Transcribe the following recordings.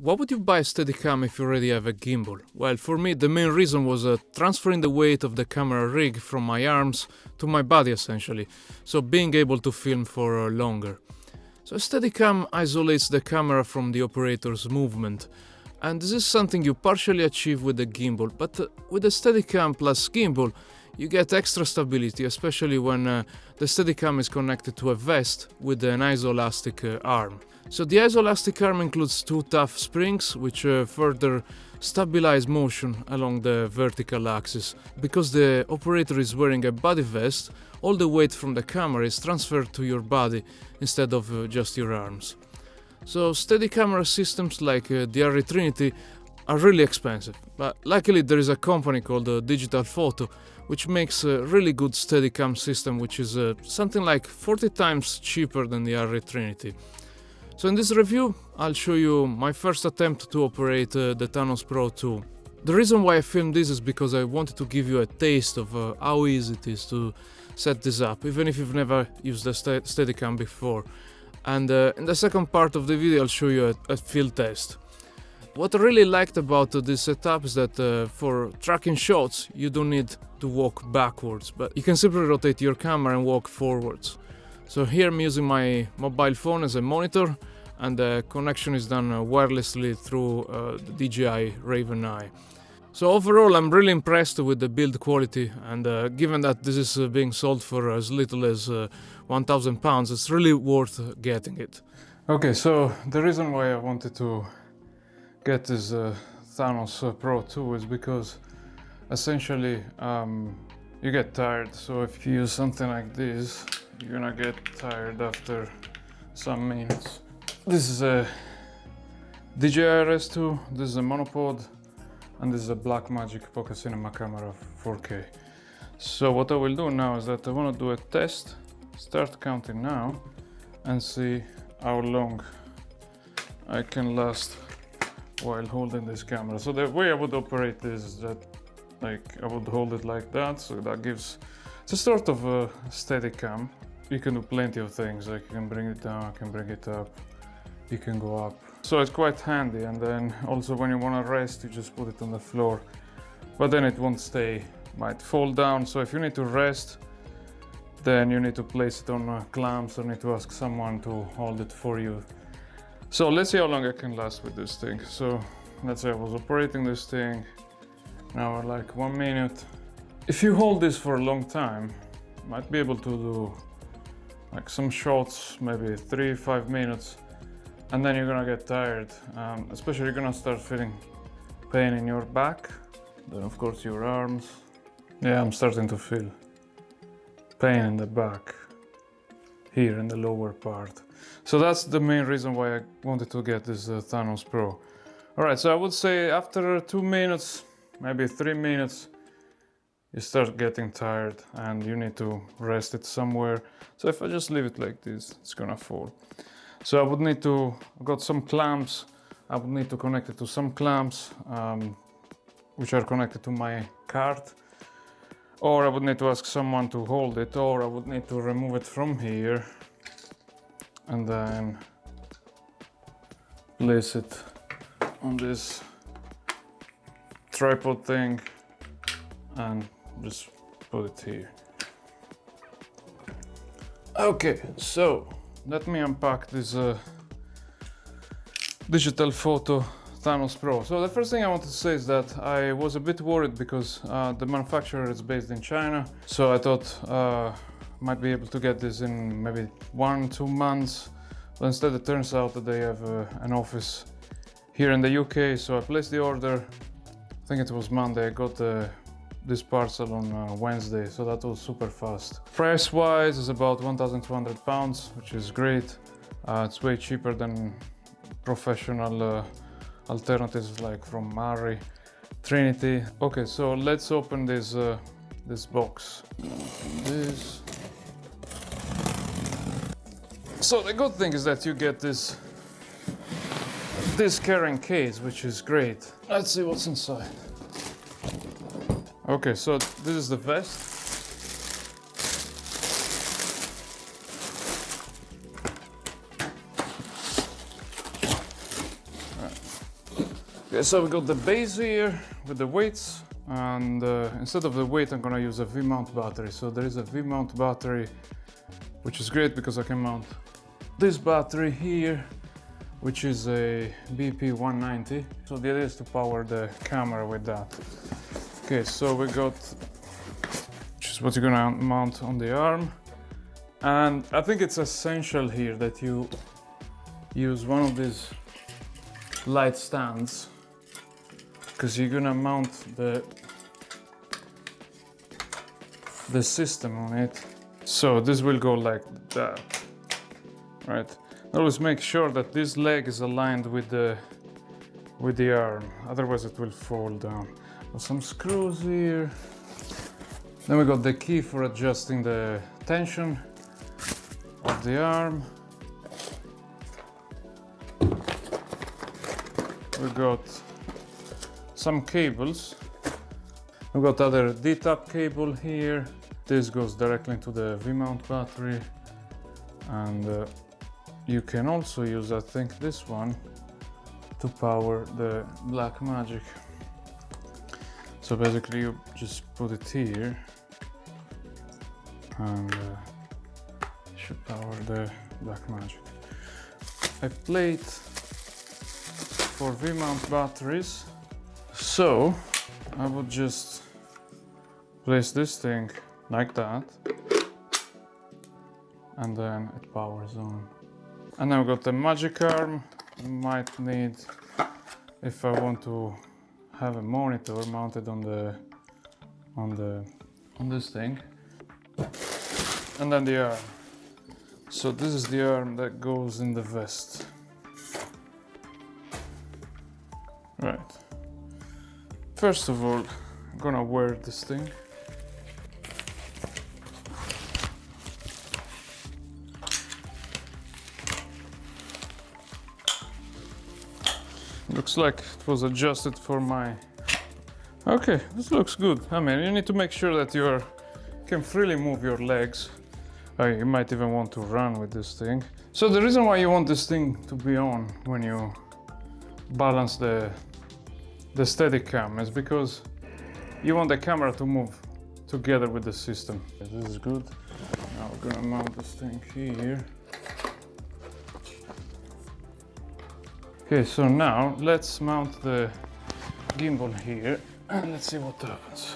Why would you buy a Steadicam if you already have a gimbal? Well, for me the main reason was transferring the weight of the camera rig from my arms to my body essentially, so being able to film for longer. So a Steadicam isolates the camera from the operator's movement, and this is something you partially achieve with the gimbal, but with the Steadicam plus gimbal you get extra stability, especially when the Steadicam is connected to a vest with an isoelastic arm. So the isoelastic arm includes two tough springs which further stabilize motion along the vertical axis. Because the operator is wearing a body vest, all the weight from the camera is transferred to your body instead of just your arms. So steady camera systems like the RS3 are really expensive, but luckily there is a company called DigitalFoto which makes a really good Steadicam system, which is something like 40 times cheaper than the RS3. So in this review I'll show you my first attempt to operate the Thanos Pro 2. The reason why I filmed this is because I wanted to give you a taste of how easy it is to set this up, even if you've never used a Steadicam before. And in the second part of the video I'll show you a field test. What I really liked about this setup is that for tracking shots you don't need to walk backwards, but you can simply rotate your camera and walk forwards. So here I'm using my mobile phone as a monitor, and the connection is done wirelessly through the DJI Raven Eye. So overall I'm really impressed with the build quality, and given that this is being sold for as little as £1,000, it's really worth getting it. Okay, so the reason why I wanted to get this Thanos Pro 2 is because essentially you get tired. So if you use something like this, you're gonna get tired after some minutes. This is a DJI RS2, this is a monopod, and this is a Blackmagic Pocket Cinema camera 4K. So what I will do now is that I want to do a test, start counting now, and see how long I can last while holding this camera. So the way I would operate this is that I would hold it like that, so that gives, it's a sort of a Steadicam. You can do plenty of things, like you can bring it down, you can bring it up, you can go up. So it's quite handy, and then also when you want to rest you just put it on the floor, but then it won't stay, might fall down. So if you need to rest, then you need to place it on clamps or need to ask someone to hold it for you. So let's see how long I can last with this thing. So let's say I was operating this thing, now we're like 1 minute. If you hold this for a long time, you might be able to do like some shots, maybe 3-5 minutes, and then you're gonna get tired. Especially you're gonna start feeling pain in your back, then of course your arms. Yeah, I'm starting to feel pain in the back, here in the lower part. So that's the main reason why I wanted to get this Thanos Pro. Alright, so I would say after 2 minutes, maybe 3 minutes, you start getting tired and you need to rest it somewhere. So if I just leave it like this, it's gonna fall. So I would need to, I've got some clamps, I would need to connect it to some clamps which are connected to my cart, or I would need to ask someone to hold it, or I would need to remove it from here and then place it on this tripod thing and just put it here. Okay, so let me unpack this DigitalFoto Thanos Pro. So the first thing I want to say is that I was a bit worried because the manufacturer is based in China, so I thought might be able to get this in maybe 1-2 months, but instead it turns out that they have an office here in the UK. So I placed the order, I think it was Monday, I got this parcel on Wednesday, so that was super fast. Price wise is about £1,200, which is great. It's way cheaper than professional alternatives like from Mari, Trinity. Okay, so let's open this this box. This. So the good thing is that you get this carrying case, which is great. Let's see what's inside. Okay, so this is the vest. Okay, so we got the base here with the weights, and instead of the weight I'm gonna use a V-mount battery. So there is a V-mount battery, which is great because I can mount this battery here, which is a BP190. So the idea is to power the camera with that. Okay, so we got, which is what you're gonna mount on the arm. And I think it's essential here that you use one of these light stands, because you're gonna mount the system on it. So this will go like that, right? Always make sure that this leg is aligned with the arm, otherwise it will fall down. Some screws here. Then we got the key for adjusting the tension of the arm. We got some cables. We got other D-tap cable here. This goes directly into the V-mount battery, and you can also use, I think, this one to power the Blackmagic. So basically you just put it here and it should power the Blackmagic. A plate for V-mount batteries. So I would just place this thing like that, and then it powers on. And now I've got the magic arm. Might need, if I want to have a monitor mounted on this thing. And then the arm. So this is the arm that goes in the vest. Right. First of all, I'm gonna wear this thing. Looks like it was adjusted for my... Okay, this looks good. I mean, you need to make sure that you can freely move your legs. You might even want to run with this thing. So the reason why you want this thing to be on when you balance the Steadicam is because you want the camera to move together with the system. This is good. Now we're gonna mount this thing here. Okay, so now let's mount the gimbal here and let's see what happens.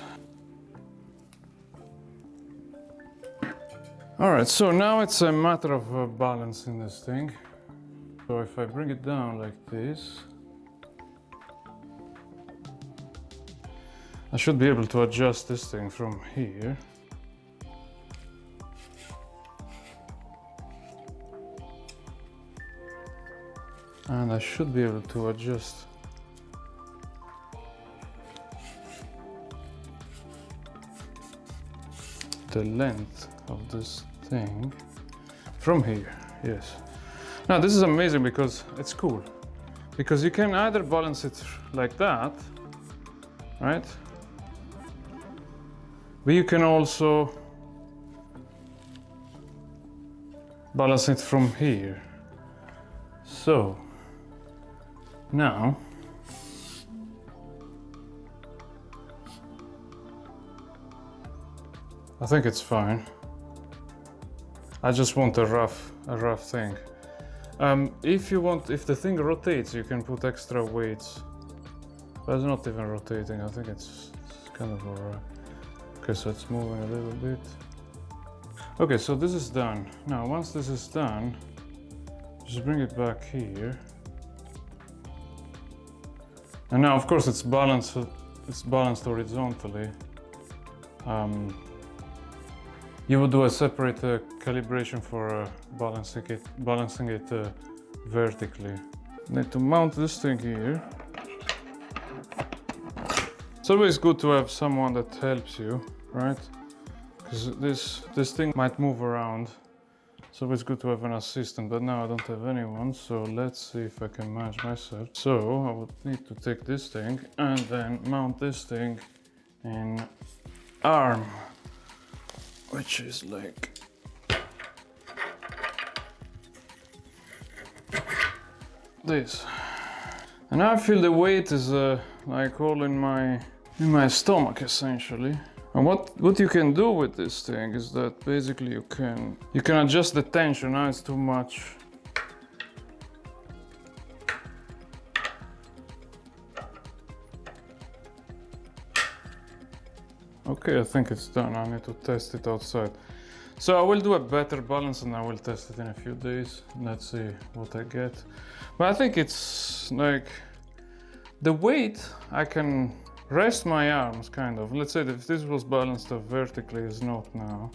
Alright, so now it's a matter of balancing this thing. So if I bring it down like this, I should be able to adjust this thing from here. And I should be able to adjust the length of this thing from here, yes. Now this is amazing because it's cool. Because you can either balance it like that, right? But you can also balance it from here. So now I think it's fine. I just want a rough thing. If the thing rotates, you can put extra weights. But it's not even rotating. I think it's kind of alright. Okay, so it's moving a little bit. Okay, so this is done. Now, once this is done, just bring it back here. And now, of course, it's balanced horizontally. You would do a separate calibration for balancing it vertically. Need to mount this thing here. It's always good to have someone that helps you, right? Because this thing might move around. It's always good to have an assistant, but now I don't have anyone, so let's see if I can manage myself. So I would need to take this thing and then mount this thing in arm, which is like this. And now I feel the weight is like all in my stomach essentially. And what you can do with this thing is that basically you can adjust the tension. Now it's too much. Okay, I think it's done. I need to test it outside. So I will do a better balance and I will test it in a few days. Let's see what I get. But I think it's like the weight, I can rest my arms kind of. Let's say that if this was balanced vertically, it's not now.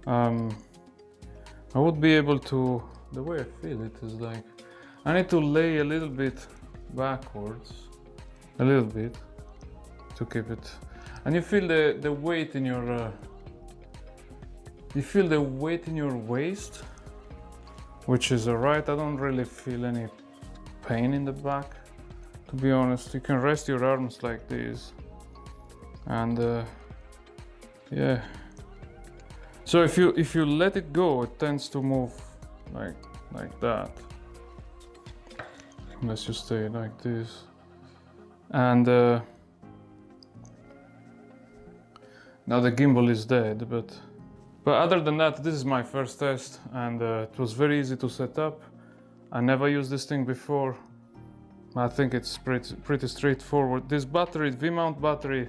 I would be able to, the way I feel it is like, I need to lay a little bit backwards, a little bit, to keep it. And you feel the weight in your, you feel the weight in your waist, which is alright. I don't really feel any pain in the back, to be honest. You can rest your arms like this, and yeah. So if you let it go, it tends to move like that, unless you stay like this. And now the gimbal is dead, but other than that, this is my first test, and it was very easy to set up. I never used this thing before. I think it's pretty straightforward. This battery, V-mount battery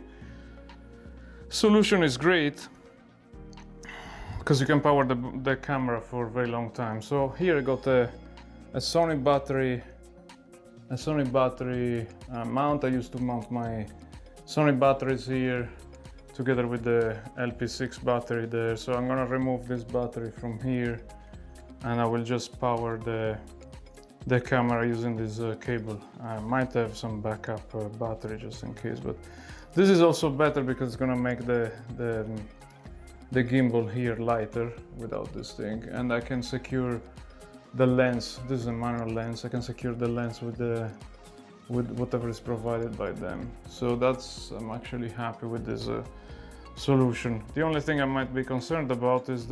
solution is great because you can power the camera for a very long time. So here I got a Sony battery, mount. I used to mount my Sony batteries here together with the LP6 battery there. So I'm gonna remove this battery from here and I will just power the camera using this cable. I might have some backup battery just in case, but this is also better because it's gonna make the gimbal here lighter without this thing, and I can secure the lens. This is a manual lens. I can secure the lens with whatever is provided by them. So I'm actually happy with this solution. The only thing I might be concerned about is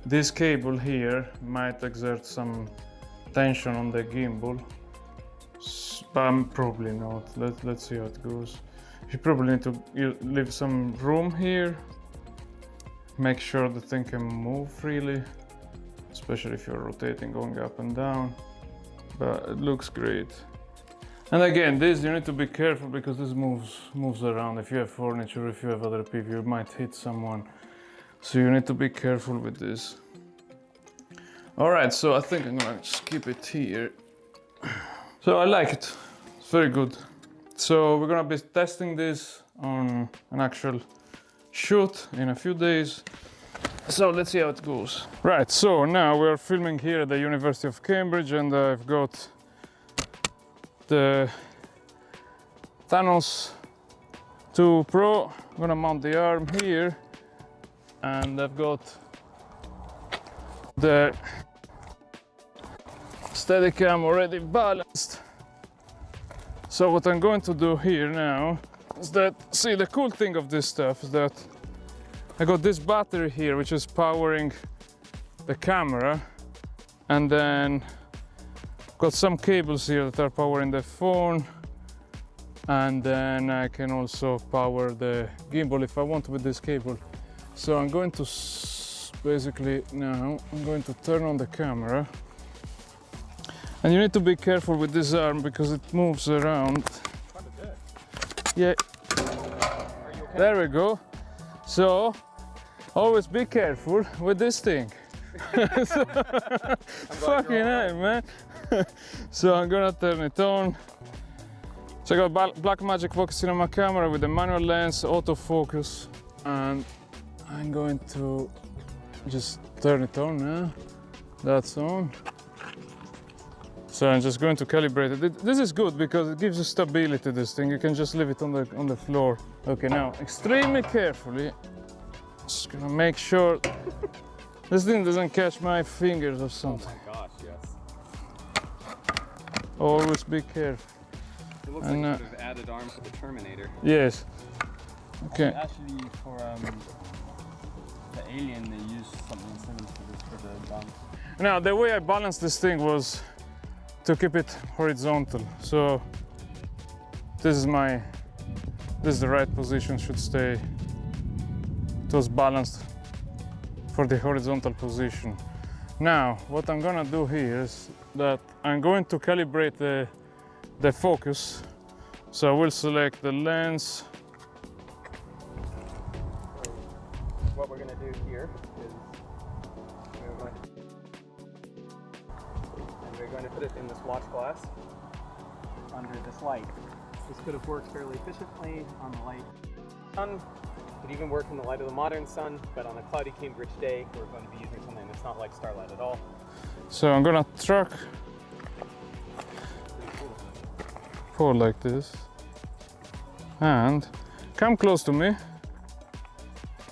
this cable here might exert some tension on the gimbal, but probably not. Let's see how it goes. You probably need to leave some room here, make sure the thing can move freely, especially if you're rotating, going up and down. But it looks great. And again, this you need to be careful because this moves around. If you have furniture, if you have other people, you might hit someone. So you need to be careful with this. All right, so I think I'm gonna just keep it here. So I like it, it's very good. So we're gonna be testing this on an actual shoot in a few days. So let's see how it goes. Right, so now we're filming here at the University of Cambridge, and I've got the Thanos Pro. I'm gonna mount the arm here, and I've got the Steadicam already balanced. So what I'm going to do here now is that, see, the cool thing of this stuff is that I got this battery here which is powering the camera, and then got some cables here that are powering the phone, and then I can also power the gimbal if I want with this cable. So I'm going to basically now I'm going to turn on the camera, and you need to be careful with this arm because it moves around. Yeah, there we go. So always be careful with this thing. Fucking hell, man. So I'm gonna turn it on. So I got Blackmagic focusing on my camera with the manual lens, autofocus, and I'm going to just turn it on now. That's on. So I'm just going to calibrate it. This is good because it gives you stability, this thing. You can just leave it on the floor. Okay, now extremely carefully, just gonna make sure this thing doesn't catch my fingers or something. Oh my gosh, yes. Always be careful. It looks like you could have added arms to the Terminator. Yes. Okay. Actually, for the Alien, they used something similar to this for the gun. Now, the way I balanced this thing was to keep it horizontal. So this is the right position, should stay. It was balanced for the horizontal position. Now, what I'm gonna do here is that I'm going to calibrate the focus. So I will select the lens. What we're going to do here is we're going to put it in this watch glass under this light. This could have worked fairly efficiently on the light sun. It even work in the light of the modern sun, but on a cloudy Cambridge day, we're going to be using something that's not like starlight at all. So I'm gonna track forward like this and come close to me.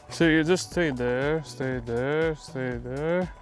So you just stay there, stay there, stay there.